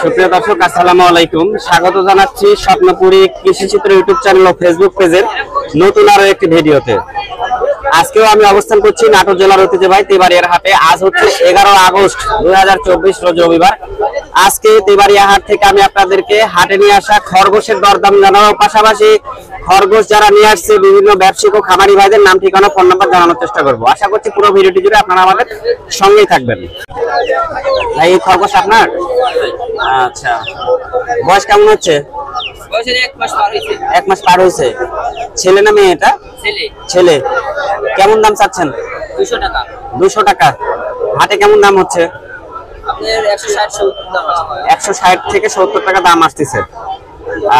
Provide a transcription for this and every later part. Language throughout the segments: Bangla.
সুপ্রিয় দর্শক, আসসালামু আলাইকুম। স্বাগত জানাচ্ছি স্বপ্নপুরী কৃষিচিত্র ইউটিউব চ্যানেল ও ফেসবুক পেজের নতুন আরো একটি ভিডিওতে। আজকেও আমি অবস্থান করছি নাটোর জেলার ঐতিহ্যবাহী তেবাড়িয়ার হাটে। আজ হচ্ছে 11 আগস্ট 2024 রোজ রবিবার। আজকে তেবাড়িয়া হাট থেকে আমি আপনাদেরকে হাটে নিয়ে আসা খরগোশের দরদাম জানানোর পাশাপাশি খরগোশ যারা নিয়ে আসছে বিভিন্ন ব্যবসায়িক ও খামারি ভাইদের নাম, ঠিকানা, ফোন নাম্বার জানানোর চেষ্টা করবো। আশা করছি পুরো ভিডিওটি জুড়ে আপনারা আমাদের সঙ্গেই থাকবেন। ভাই, এই খরগোশ আপনার? আচ্ছা, বয়স কেমন হচ্ছে? 1 মাস পার হয়েছে। ছেলে না মেয়ে এটা? ছেলে। কেমন দাম চাচ্ছেন? 200 টাকা। হাটে কেমন দাম হচ্ছে? 160 থেকে 70 টাকা দাম আসতেছে।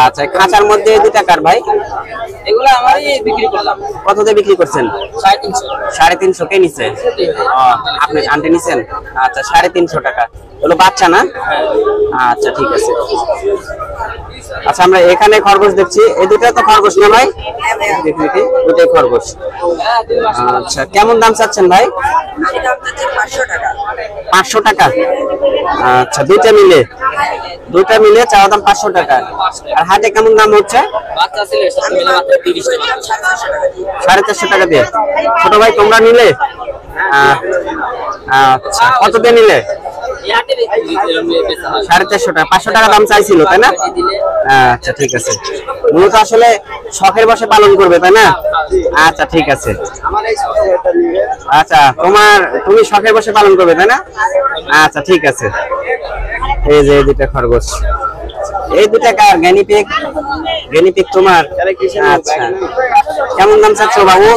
আচ্ছা, খাঁচার মধ্যে 2 টাকার ভাই, এগুলো আমারই বিক্রি করলাম। কত দিয়ে বিক্রি করছেন? 350 কে নিছে? আপনি আনতে নিছেন? আচ্ছা, 350 টাকা। হলো বাচ্চা না? আচ্ছা, ঠিক আছে। আচ্ছা, আমরা এখানে খরগোশ দেখছি। এই দুটো তো খরগোশ না ভাই? দেখি দুটোই খরগোশ। আচ্ছা, কেমন দাম চাচ্ছেন ভাই? 500 টাকা। আচ্ছা, দুইটা মিলে চাওয়া দাম 500 টাকা। আর হাটে কেমন দাম হচ্ছে? 450 টাকা দিয়ে। ছোট ভাই, তোমরা নিলে? আচ্ছা, কত দিয়ে নিলে? 450 টাকা। 500 টাকা দাম চাইছিল, তাই না? আচ্ছা, ঠিক আছে। মূলত আসলে শখের বসে পালন করবে, তাই না? আচ্ছা, ঠিক আছে। আচ্ছা, তুমি শখের বসে পালন করবে, তাই না? আচ্ছা, ঠিক আছে। এই যে এই দুটা খরগোশ, এই 2 টাকা। গেনিপিক তোমার? আচ্ছা, কেমন দাম চাচ্ছ বাবু?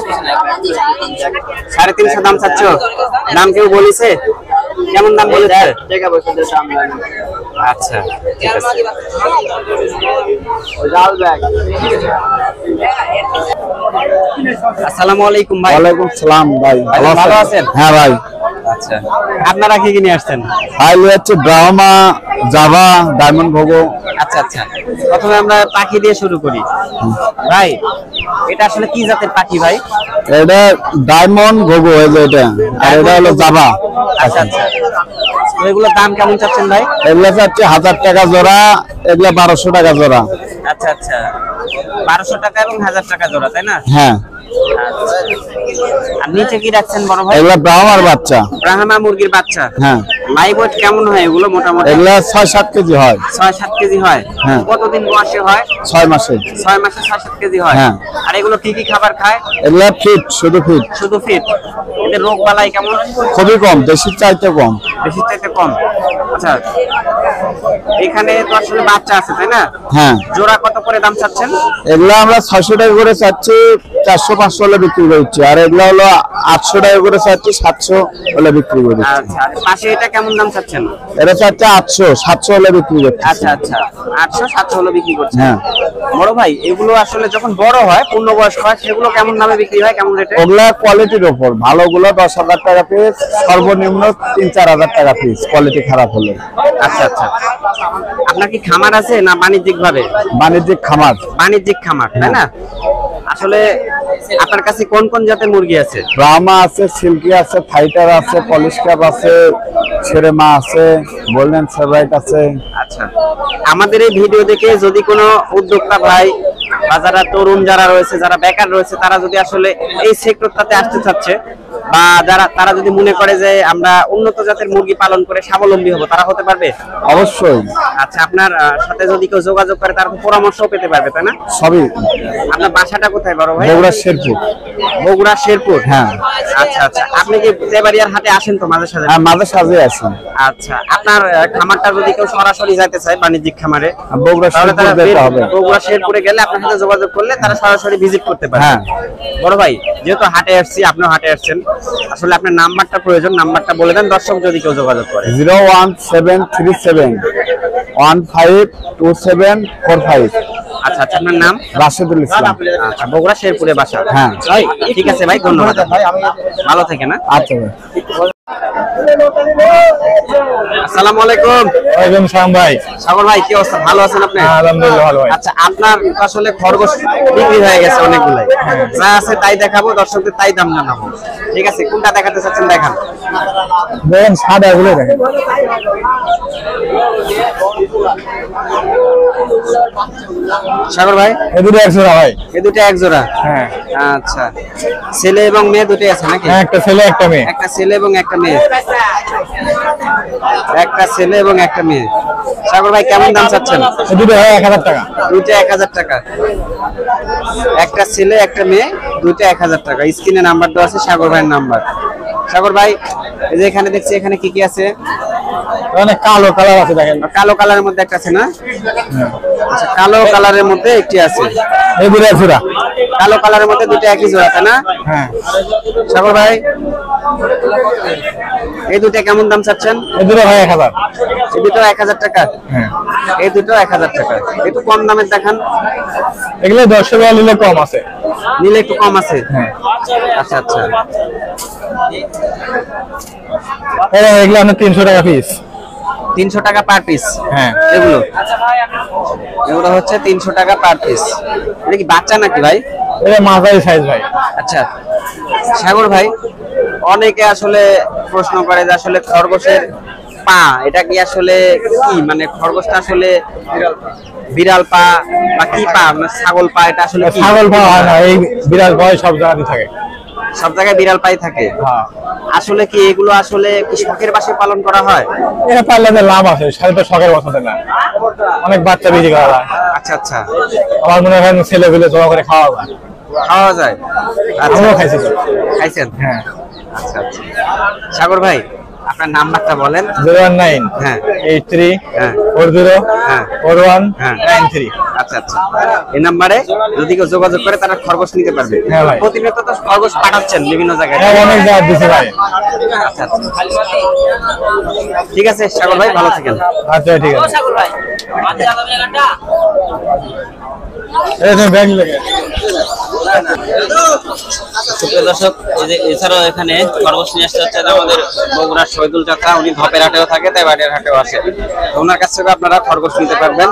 350 দাম চাচ্ছ? দাম কেউ বলেছে? কেমন দাম বলেছে? আচ্ছা, ঠিক আছে। আসসালামু আলাইকুম ভাই। ওয়ালাইকুম সালাম ভাই। ভালো আছেন? হ্যাঁ ভাই। আচ্ছা, আপনারা কি নিয়ে আসছেন? ভাই হচ্ছে ব্রাহ্মা, জাভা, ডায়মন্ড ভোগো। আচ্ছা আচ্ছা, প্রথমে আমরা পাখি দিয়ে শুরু করি। ভাই, এটা আসলে কি জাতের পাখি ভাই? এটা ডায়মন্ড ভোগো, এই যে এটা, আর এটা হলো জাভা। আচ্ছা আচ্ছা, এগুলোর দাম কেমন চাচ্ছেন ভাই? এগুলো চাচ্ছে 1000 টাকা জোড়া, এগুলো 1200 টাকা জোড়া। আচ্ছা আচ্ছা, 1200 টাকা এবং 1000 টাকা জোড়া, তাই না? হ্যাঁ। আর নিচে কি রাখছেন বড় ভাই? এগুলো ব্রাহ্মার বাচ্চা, ব্রাহ্মা মুরগির বাচ্চা। হ্যাঁ। লাইভ ওয়েট কেমন হয় এগুলো মোটামুটি? এগুলো 6-7 কেজি হয়। 6-7 কেজি হয়। হ্যাঁ। কতদিন বয়সে হয়? 6 মাসে। 6 মাসে 6-7 কেজি হয়। হ্যাঁ। আর এগুলো কি কি খাবার খায়? এগুলো ফিট, শুধু ফিট। শুধু ফিট। এদের রোগ বালাই কেমন? খুবই কম, দেশির চাইতে কম। দেশির চাইতে কম। আচ্ছা, এখানে তো আসলে বাচ্চা আছে, তাই না? হ্যাঁ। জোড়া কত করে দাম চাচ্ছেন? এগুলো আমরা 600 টাকা করে চাচ্ছি, 400-500 হলে বিক্রি করছি। আর এগুলো হলো 800 টাকা করে চাচ্ছি, 700 হলে বিক্রি করছি। আচ্ছা, পাশে এটা কেমন দাম চাচ্ছেন? এটা চাচ্ছে 800-700 হলে বিক্রি করছি। আচ্ছা আচ্ছা, 800-700 হলে বিক্রি করছেন। হ্যাঁ। বড় ভাই, এগুলো আসলে যখন বড় হয়, পূর্ণবয়স্ক হয়, সেগুলো কেমন দামে বিক্রি হয়, কেমন রেটে? ওগুলা কোয়ালিটির উপর, ভালোগুলো 10,000 টাকা পিস, সর্বনিম্ন 3-4 হাজার টাকা পিস কোয়ালিটি খারাপ হলে। আচ্ছা আচ্ছা, আপনার কি খামার আছে না বাণিজ্যিক ভাবে? বাণিজ্যিক খামার। বাণিজ্যিক খামার, তাই না? আসলে আপনার কাছে কোন কোন জাতের মুরগি আছে? ব্রাহ্মা আছে, সিল্কি আছে, ফাইটার আছে, পলিশ ক্যাপ আছে, ছেড়েমা আছে, গোল্ডেন ফেভারিট আছে। আচ্ছা, আমাদের এই ভিডিও দেখে যদি কোনো উদ্যোক্তা ভাই বা যারা তরুণ যারা রয়েছে, যারা বেকার রয়েছে, তারা যদি আসলে এই সেক্টরটাতে আসতে চাচ্ছে বা তারা যদি মনে করে যে আমরা উন্নত জাতের মুরগি পালন করে স্বাবলম্বী হব, তারা হতে পারবে? অবশ্যই। আচ্ছা, আপনার সাথে যদি কেউ যোগাযোগ করে তার পরামর্শও পেতে পারবে, তাই না? সবই। আপনার বাসাটা কোথায় বড় ভাই? বগুড়া শেরপুর। বগুড়া শেরপুর। হ্যাঁ। আচ্ছা আচ্ছা, আপনি কি তেবাড়িয়ার হাটে আসেন তো মাঝে সাঝে? হ্যাঁ, মাঝে সাঝে আসি। আচ্ছা, আপনার খামারটা যদি কেউ সরাসরি যাইতে চায় বাণিজ্যিক খামারে, বগুড়া শেরপুর যেতে হবে। বগুড়া শেরপুরে গেলে আপনার সাথে যোগাযোগ করলে তারা সরাসরি ভিজিট করতে পারে। হ্যাঁ। বড় ভাই, যেহেতু হাটে আসছি, আপনিও হাটে আসছেন, আসলে আপনার নাম্বারটা প্রয়োজন, নাম্বারটা বলে দেন দর্শক যদি কেউ যোগাযোগ করে। 01737152745। আচ্ছা আচ্ছা, আপনার নাম? রাশেদুল ইসলাম। আচ্ছা, বগুড়া শেরপুরে বাসা। হ্যাঁ। ঠিক আছে ভাই, ধন্যবাদ। ভালো থেকে না? আচ্ছা ভাই। আসসালামু আলাইকুম। ওয়ালাইকুম সালাম ভাই। সাগর ভাই, কি অবস্থা? ভালো আছেন আপনি? আলহামদুলিল্লাহ ভালো ভাই। আচ্ছা, আপনার আসলে খরগোশ বিক্রি হয়ে গেছে অনেকগুলাই, যা আছে তাই দেখাবো, দর্শকদের তাই দাম জানাবো। ঠিক আছে, কোনটা দেখাতে চাচ্ছেন দেখান। দেখেন সাদা গুলো দেখেন। সাগর ভাই এই দুটো 1 জোড়া ভাই। এই দুটো এক জোড়া। হ্যাঁ আচ্ছা, ছেলে এবং মেয়ে দুটোই আছে নাকি? হ্যাঁ, একটা ছেলে একটা মেয়ে। একটা ছেলে এবং একটা মেয়ে, একটা ছেলে এবং একটা মেয়ে। সাগর ভাই কেমন দাম চাচ্ছেন? এই দুটো হয় 1000 টাকা। দুইটা 1000 টাকা, একটা ছেলে একটা মেয়ে, দুইটা 1000 টাকা। স্ক্রিনে নাম্বার দেওয়া আছে, সাগর ভাইয়ের নাম্বার। সাগর ভাই এই যে এখানে দেখছি, এখানে কি কি আছে? অনেক কালো কালার আছে দেখেন। কালো কালারের মধ্যে একটা আছে না? আচ্ছা, কালো কালারের মধ্যে একটি আছে। এই দুটো 1 জোড়া। কালো কালারের মধ্যে দুটো একই জোড়া, তাই না? হ্যাঁ, সাগর ভাই এই দুটো কেমন দাম চাচ্ছেন? এই দুটো হয় 1000। এই দুটো 1000 টাকা। হ্যাঁ, এই দুটো 1000 টাকা। একটু কম দামের দেখান। এগুলো 10 টাকা নিলে কম আছে। নিলে একটু কম আছে। হ্যাঁ, আচ্ছা আচ্ছা, এগুলো আপনার 300 টাকা পিস। 300 টাকা পার পিস। হ্যাঁ, এগুলো এগুলো হচ্ছে 300 টাকা পার পিস। এটা কি বাচ্চা নাকি ভাই? এটা মাঝারি সাইজ ভাই। আচ্ছা, সাগর ভাই অনেকে আসলে প্রশ্ন করে যে আসলে খরগোশের পা এটা কি আসলে কি, মানে খরগোশটা আসলে বিড়াল পা বা কি পা, মানে ছাগল পা, এটা আসলে কি? ছাগল পাওয়া হয় না, এই বিরাট ভয় সব জায়গাতে থাকে। সব জায়গায় বিড়াল পাই থাকে। হ্যাঁ, আসলে কি এগুলো আসলে কি শখের বাসে পালন করা হয়? এটা পারলে যে লাভ আছে, সাথে তো শখের বসাতে না, অনেক বাচ্চা বিক্রি করা যায়। আচ্ছা আচ্ছা, আমার মনে হয় ছেলে পেলে জমা করে খাওয়া যায়। খাওয়া যায়। আচ্ছা, আমিও খাইছি তো। খাইছেন? হ্যাঁ, আচ্ছা আচ্ছা। সাগর ভাই আপনার নাম্বারটা বলেন। 019 হ্যাঁ 83 হ্যাঁ 40 হ্যাঁ 41 হ্যাঁ। 93। আচ্ছা আচ্ছা, এই নাম্বারে যদি কেউ যোগাযোগ করে তারা খরগোশ নিতে পারবে। হ্যাঁ ভাই। প্রতিনিয়ত তো খরগোশ পাঠাচ্ছেন বিভিন্ন জায়গায়। হ্যাঁ, অনেক জায়গা দিছে ভাই। আচ্ছা আচ্ছা, ঠিক আছে সাগর ভাই, ভালো থাকেন। আচ্ছা ঠিক আছে। সাগর ভাই বাদ দাও আপনি গানটা। এই ব্যাগ লেগে সুপ্রিয় দর্শক, এই যে এছাড়াও এখানে খরগোশ নিয়ে আসতে হচ্ছে আমাদের বগুড়ার শহীদুল চাচা। উনি ধপের হাটেও থাকে, তাই বাড়ির হাটেও আসে। ওনার কাছ থেকে আপনারা খরগোশ নিতে পারবেন।